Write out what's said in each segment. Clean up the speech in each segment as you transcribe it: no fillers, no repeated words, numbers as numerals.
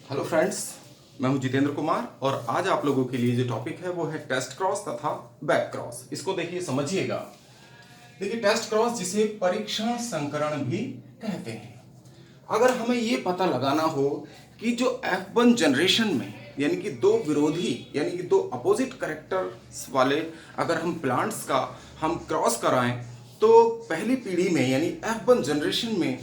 Hello friends, मैं हूं जितेंद्र कुमार और आज आप लोगों के लिए जो टॉपिक है वो है टेस्ट क्रॉस तथा बैक क्रॉस। इसको देखिए, समझिएगा। देखिए, टेस्ट क्रॉस जिसे परीक्षण संकरण भी कहते हैं। अगर हमें ये पता लगाना हो कि जो F1 जनरेशन में यानी कि दो विरोधी यानी कि दो अपोजिट कैरेक्टर्स वाले अगर हम प्लांट्स का हम क्रॉस कराएं तो पहली पीढ़ी में यानी F1 जनरेशन में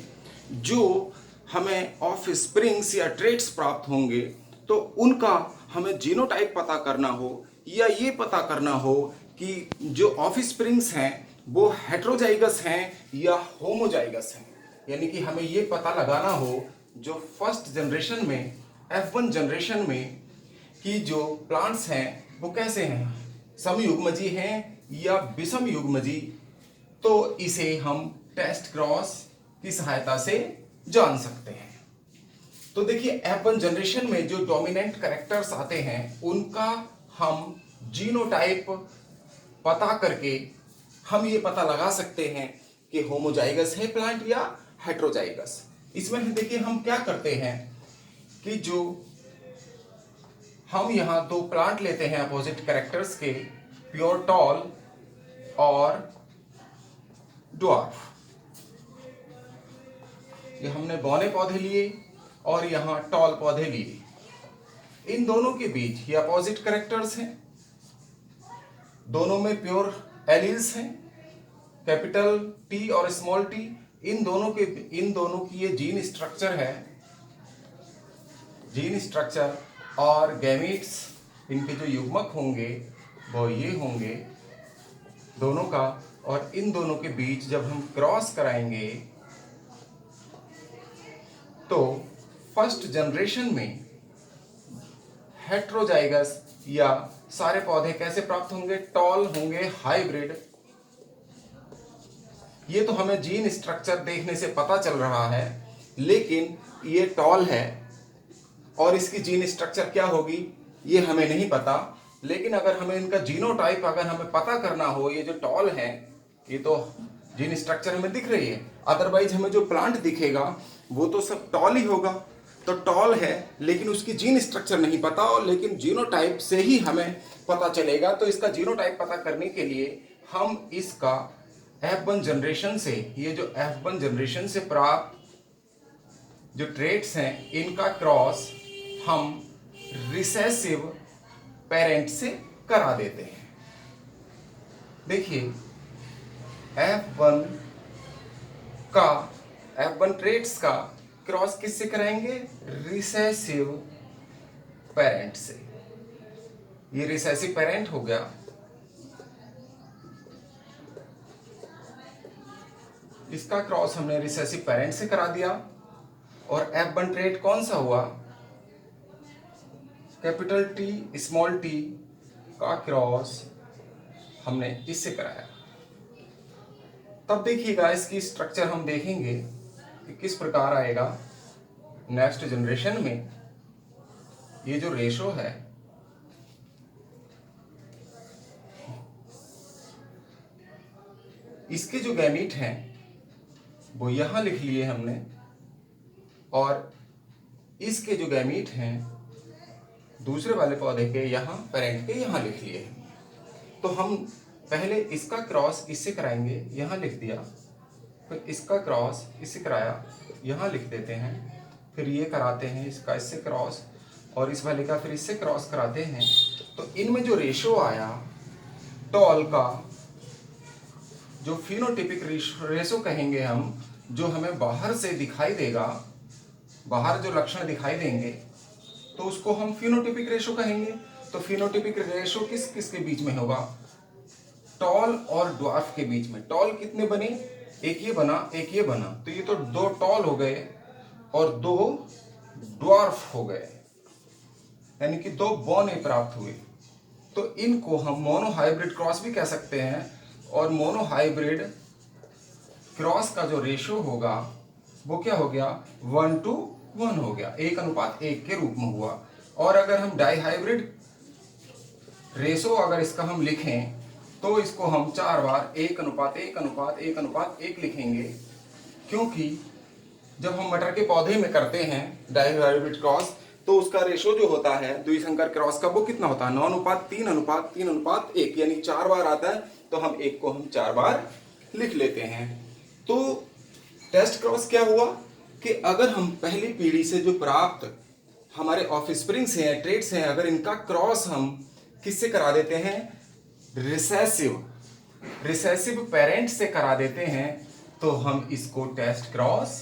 जो हमें ऑफ स्प्रिंग्स या ट्रेट्स प्राप्त होंगे तो उनका हमें जीनोटाइप पता करना हो या ये पता करना हो कि जो ऑफ स्प्रिंग्स हैं वो हेट्रोजाइगस हैं या होमोजाइगस हैं। यानी कि हमें ये पता लगाना हो जो फर्स्ट जनरेशन में F1 जनरेशन में कि जो प्लांट्स हैं वो कैसे हैं, समयुग्मजी हैं या विषम युग्मजी। तो इसे हम टेस्ट क्रॉस की सहायता से जान सकते हैं। तो देखिए, F1 जनरेशन में जो डोमिनेंट कैरेक्टर्स आते हैं उनका हम जीनोटाइप पता करके हम ये पता लगा सकते हैं कि होमोजाइगस है प्लांट या हेट्रोजाइगस। इसमें देखिए हम क्या करते हैं कि जो हम यहाँ दो प्लांट लेते हैं अपोजिट कैरेक्टर्स के, प्योर टॉल और ड्वार्फ। ये हमने बौने पौधे लिए और यहाँ टॉल पौधे लिए। इन दोनों के बीच ये अपोजिट कैरेक्टर्स हैं, दोनों में प्योर एलील्स हैं, कैपिटल टी और स्मॉल टी। इन दोनों की ये जीन स्ट्रक्चर है, जीन स्ट्रक्चर और गैमीट्स इनके जो युग्मक होंगे वो ये होंगे दोनों का। और इन दोनों के बीच जब हम क्रॉस कराएंगे तो फर्स्ट जनरेशन में हेट्रोजाइगस या सारे पौधे कैसे प्राप्त होंगे, टॉल होंगे हाइब्रिड। ये तो हमें जीन स्ट्रक्चर देखने से पता चल रहा है, लेकिन ये टॉल है और इसकी जीन स्ट्रक्चर क्या होगी ये हमें नहीं पता। लेकिन अगर हमें इनका जीनोटाइप अगर हमें पता करना हो, ये जो टॉल है ये तो जीन स्ट्रक्चर हमें दिख रही है, अदरवाइज हमें जो प्लांट दिखेगा वो तो सब टॉल ही होगा। तो टॉल है लेकिन उसकी जीन स्ट्रक्चर नहीं पता, और लेकिन जीनोटाइप से ही हमें पता चलेगा। तो इसका जीनोटाइप पता करने के लिए हम इसका F1 जनरेशन से, ये जो F1 जनरेशन से प्राप्त जो ट्रेट्स हैं इनका क्रॉस हम रिसेसिव पेरेंट से करा देते हैं। देखिए, F1 ट्रेट्स का क्रॉस किससे कराएंगे, रिसेसिव पेरेंट से। ये रिसेसिव पेरेंट हो गया। इसका क्रॉस हमने रिसेसिव पेरेंट से करा दिया। और F1 ट्रेट कौन सा हुआ, कैपिटल टी स्मॉल टी का क्रॉस हमने इससे कराया। तब देखिएगा इसकी स्ट्रक्चर हम देखेंगे कि किस प्रकार आएगा नेक्स्ट जनरेशन में। ये जो रेशो है इसके जो गैमीट हैं वो यहां लिख लिए हमने, और इसके जो गैमीट हैं दूसरे वाले पौधे के यहां, पेरेंट के यहां लिख लिए। तो हम पहले इसका क्रॉस इससे कराएंगे, यहां लिख दिया, फिर इसका क्रॉस इससे कराया, यहां लिख देते हैं, फिर ये कराते हैं इसका इससे क्रॉस, और इस वाले का फिर इससे क्रॉस कराते हैं। तो इनमें जो रेशो आया टॉल का, जो फिनोटिपिक रेशो कहेंगे हम, जो हमें बाहर से दिखाई देगा, बाहर जो लक्षण दिखाई देंगे तो उसको हम फिनोटिपिक रेशो कहेंगे। तो फिनोटिपिक रेशो किस किस के बीच में होगा, टॉल और ड्वार्फ के बीच में। टॉल कितने बने, एक ये बना एक ये बना, तो ये तो दो टॉल हो गए और दो ड्वार्फ हो गए, यानी कि दो बौने प्राप्त हुए। तो इनको हम मोनोहाइब्रिड क्रॉस भी कह सकते हैं। और मोनोहाइब्रिड क्रॉस का जो रेशो होगा वो क्या हो गया, 1:1 हो गया, 1:1 के रूप में हुआ। और अगर हम डाईहाइब्रिड रेशो अगर इसका हम लिखें तो इसको हम 4 बार 1:1:1:1 लिखेंगे, क्योंकि जब हम मटर के पौधे में करते हैं डाईहाइब्रिड क्रॉस तो उसका रेशो जो होता है द्विसंकर क्रॉस का वो कितना होता है 9:3:3:1 यानी 4 बार आता है, तो हम 1 को हम 4 बार लिख लेते हैं। तो टेस्ट क्रॉस क्या हुआ कि अगर हम पहली पीढ़ी से जो प्राप्त हमारे ऑफस्प्रिंग्स हैं, ट्रेट्स हैं, अगर इनका क्रॉस हम किससे करा देते हैं, रिसेसिव पेरेंट से करा देते हैं, तो हम इसको टेस्ट क्रॉस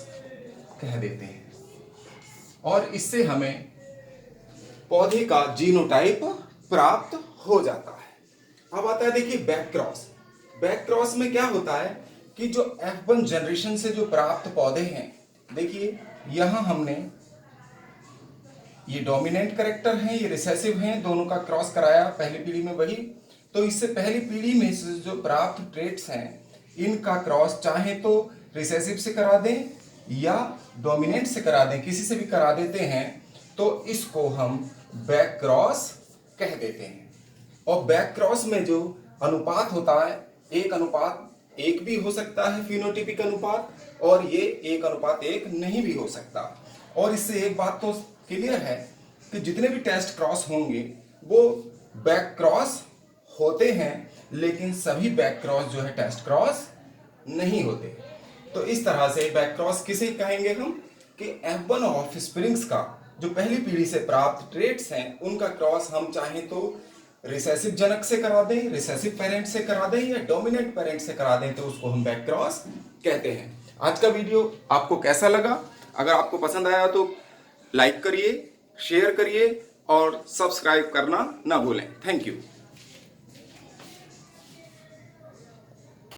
कह देते हैं और इससे हमें पौधे का जीनोटाइप प्राप्त हो जाता है। अब आता है देखिए बैक क्रॉस। बैक क्रॉस में क्या होता है कि जो F1 जनरेशन से जो प्राप्त पौधे हैं, देखिए यहां हमने ये डोमिनेंट कैरेक्टर हैं, ये रिसेसिव हैं, दोनों का क्रॉस कराया पहली पीढ़ी में वही। तो इससे पहली पीढ़ी में से जो प्राप्त ट्रेट्स हैं इनका क्रॉस चाहे तो रिसेसिव से करा दें या डोमिनेंट से करा दें, किसी से भी करा देते हैं, तो इसको हम बैक क्रॉस कह देते हैं। और बैक क्रॉस में जो अनुपात होता है 1:1 भी हो सकता है फिनोटिपिक अनुपात, और ये 1:1 नहीं भी हो सकता। और इससे एक बात तो क्लियर है कि जितने भी टेस्ट क्रॉस होंगे वो बैक क्रॉस होते हैं, लेकिन सभी बैक क्रॉस जो है टेस्ट क्रॉस नहीं होते। तो इस तरह से बैक क्रॉस किसे कहेंगे हम कि F1 ऑफस्प्रिंग्स का जो पहली पीढ़ी से प्राप्त ट्रेट्स हैं उनका क्रॉस हम चाहें तो रिसेसिव जनक से करा दें, रिसेसिव पेरेंट से करा दें या डोमिनेंट पेरेंट से करा दें, तो उसको हम बैक क्रॉस कहते हैं। आज का वीडियो आपको कैसा लगा? अगर आपको पसंद आया तो लाइक करिए, शेयर करिए और सब्सक्राइब करना ना भूलें। Thank you.